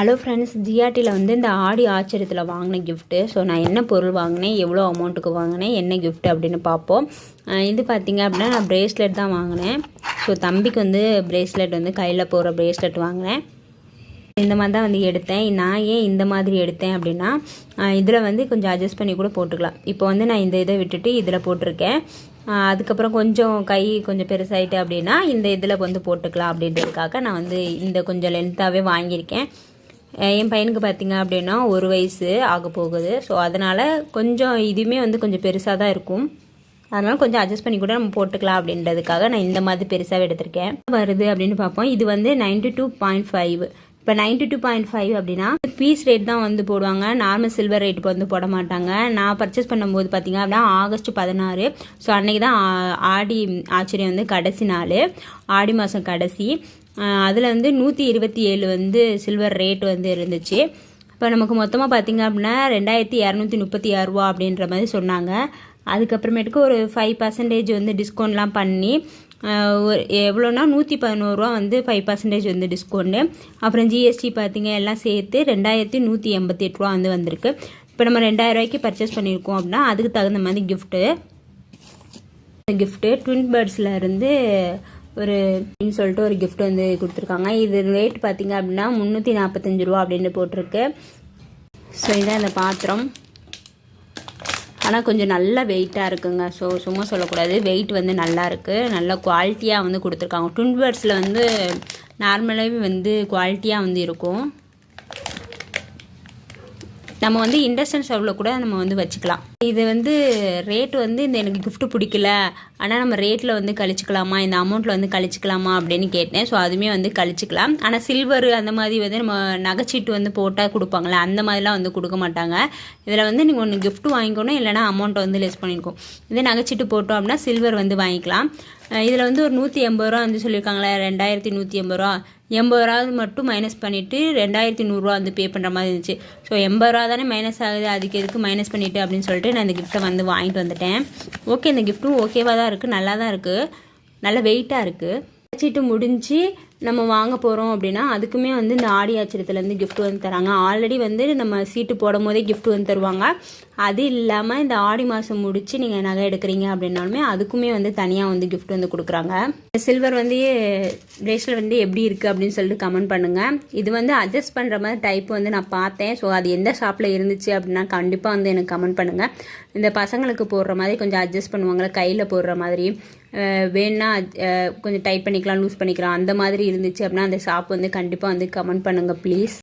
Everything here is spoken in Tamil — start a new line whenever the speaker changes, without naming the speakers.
ஹலோ ஃப்ரெண்ட்ஸ், ஜிஆர்டியில் வந்து இந்த ஆடி ஆச்சரியத்தில் வாங்கின கிஃப்ட்டு. ஸோ நான் என்ன பொருள் வாங்கினேன், எவ்வளோ அமௌண்ட்டுக்கு வாங்கினேன், என்ன கிஃப்ட் அப்படின்னு பார்ப்போம். இது பார்த்திங்க அப்படின்னா நான் ப்ரேஸ்லெட் தான் வாங்கினேன். ஸோ தம்பிக்கு வந்து ப்ரேஸ்லெட் வந்து கையில் போகிற ப்ரேஸ்லெட் வாங்கினேன். இந்த மாதிரி தான் வந்து எடுத்தேன். நான் ஏன் இந்த மாதிரி எடுத்தேன் அப்படின்னா, இதில் வந்து கொஞ்சம் அட்ஜஸ்ட் பண்ணி கூட போட்டுக்கலாம். இப்போ வந்து நான் இந்த இதை விட்டுட்டு இதில் போட்டிருக்கேன். அதுக்கப்புறம் கொஞ்சம் கை கொஞ்சம் பெருசாகிட்டு அப்படின்னா இந்த இதில் வந்து போட்டுக்கலாம் அப்படின்றதுக்காக நான் வந்து இந்த கொஞ்சம் லென்த்தாகவே வாங்கியிருக்கேன். என் பையனுக்கு பார்த்திங்க அப்படின்னா 1 வயசு ஆக போகுது. ஸோ அதனால் கொஞ்சம் இதுவுமே வந்து கொஞ்சம் பெருசாக தான் இருக்கும். அதனால் கொஞ்சம் அட்ஜஸ்ட் பண்ணி கூட நம்ம போட்டுக்கலாம் அப்படின்றதுக்காக நான் இந்த மாதிரி பெருசாக எடுத்திருக்கேன். வருது அப்படின்னு பார்ப்போம். இது வந்து 92.5. இப்போ 92.5 அப்படின்னா பீஸ் ரேட் தான் வந்து போடுவாங்க. நார்மல் சில்வர் ரேட் வந்து போட மாட்டாங்க. நான் பர்ச்சேஸ் பண்ணும்போது பார்த்திங்க அப்படின்னா ஆகஸ்ட் 16. ஸோ அன்றைக்கி தான் ஆடி ஆச்சரியம் வந்து கடைசி நாள், ஆடி மாதம் கடைசி. அதில் வந்து 127 வந்து சில்வர் ரேட் வந்து இருந்துச்சு. இப்போ நமக்கு மொத்தமாக பார்த்திங்க அப்படின்னா 2236 ரூபா அப்படின்ற மாதிரி சொன்னாங்க. அதுக்கப்புறமேட்டுக்கு ஒரு 5% வந்து டிஸ்கவுண்ட்லாம் பண்ணி ஒரு எவ்வளோனா 111 ரூபா வந்து 5% வந்து டிஸ்கவுண்ட்டு. அப்புறம் ஜிஎஸ்டி பார்த்திங்க எல்லாம் சேர்த்து 2188 ரூபா வந்து வந்திருக்கு. இப்போ நம்ம 2000 ரூபாய்க்கு பர்ச்சேஸ் பண்ணியிருக்கோம் அப்படின்னா அதுக்கு தகுந்த மாதிரி கிஃப்ட்டு ட்வின் பேர்ட்ஸில் இருந்து ஒரு சொல்லிட்டு ஒரு கிஃப்ட் வந்து கொடுத்துருக்காங்க. இது ரேட் பார்த்திங்க அப்படின்னா 345 ரூபா அப்படின்னு போட்டிருக்கு. ஸோ இதான் இந்த பாத்திரம். ஆனால் கொஞ்சம் நல்ல வெயிட்டாக இருக்குங்க. ஸோ சும்மா சொல்லக்கூடாது, வெயிட் வந்து நல்லா இருக்குது, நல்ல குவாலிட்டியாக வந்து கொடுத்துருக்காங்க. ட்வின் பேர்ட்ஸில் வந்து நார்மலாகவே வந்து குவாலிட்டியாக வந்து இருக்கும். நம்ம வந்து இண்டக்ஷன் ஸ்டவ்வில் கூட நம்ம வந்து வச்சுக்கலாம். இது வந்து ரேட்டு வந்து இந்த எனக்கு கிஃப்ட்டு பிடிக்கல, ஆனால் நம்ம ரேட்டில் வந்து கழிச்சிக்கலாமா, இந்த அமௌண்ட்டில் வந்து கழிச்சிக்கலாமா அப்படின்னு கேட்டேன். ஸோ அதுவுமே வந்து கழிச்சிக்கலாம். ஆனால் சில்வர் அந்த மாதிரி வந்து நம்ம நகைச்சீட்டு வந்து போட்டால் கொடுப்பாங்களே, அந்த மாதிரிலாம் வந்து கொடுக்க மாட்டாங்க. இதில் வந்து நீங்கள் ஒன்று கிஃப்ட் வாங்கிக்கணும், இல்லைனா அமௌண்ட்டை வந்து லெஸ் பண்ணியிருக்கோம். இதே நகைச்சீட்டு போட்டோம் அப்படின்னா சில்வர் வந்து வாங்கிக்கலாம். இதில் வந்து ஒரு 180 ரூபா வந்து சொல்லியிருக்காங்களே, 2180 ரூபா, 80 ரூபா மட்டும் மைனஸ் பண்ணிவிட்டு 2100 ரூபா வந்து பே பண்ணுற மாதிரி இருந்துச்சு. ஸோ 80 ரூபா தானே மைனஸ் ஆகுது, அதுக்கு எதுக்கு மைனஸ் பண்ணிவிட்டு அப்படின்னு சொல்லிட்டு நான் இந்த கிஃப்ட்டை வந்து வாங்கிட்டு வந்துட்டேன். ஓகே, இந்த கிஃப்ட்டும் ஓகேவாக தான் இருக்குது, நல்லா தான் இருக்குது, நல்ல வெயிட்டாக இருக்குது. சீட்டு முடிஞ்சு நம்ம வாங்க போகிறோம் அப்படின்னா அதுக்குமே வந்து இந்த ஆடி ஆச்சரியத்துலேருந்து கிஃப்ட் வந்து தராங்க. ஆல்ரெடி வந்து நம்ம சீட்டு போடும் போதே கிஃப்ட் வந்து தருவாங்க. அது இல்லாமல் இந்த ஆடி மாதம் முடித்து நீங்கள் நகை எடுக்கிறீங்க அப்படின்னாலுமே அதுக்குமே வந்து தனியாக வந்து கிஃப்ட் வந்து கொடுக்குறாங்க. சில்வர் வந்து பிரேஸ்லெட் வந்து எப்படி இருக்குது அப்படின்னு சொல்லிட்டு கமெண்ட் பண்ணுங்கள். இது வந்து அட்ஜஸ்ட் பண்ணுற மாதிரி டைப் வந்து நான் பார்த்தேன். ஸோ அது எந்த ஷாப்பில் இருந்துச்சு அப்படின்னா கண்டிப்பாக வந்து எனக்கு கமெண்ட் பண்ணுங்கள். இந்த பசங்களுக்கு போடுற மாதிரி கொஞ்சம் அட்ஜஸ்ட் பண்ணுவாங்களே, கையில் போடுற மாதிரி வேணா கொஞ்சம் டைட் பண்ணிக்கலாம், லூஸ் பண்ணிக்கலாம், அந்த மாதிரி இருந்துச்சு அப்படின்னா அந்த ஷாப் வந்து கண்டிப்பாக வந்து கமெண்ட் பண்ணுங்கள் ப்ளீஸ்.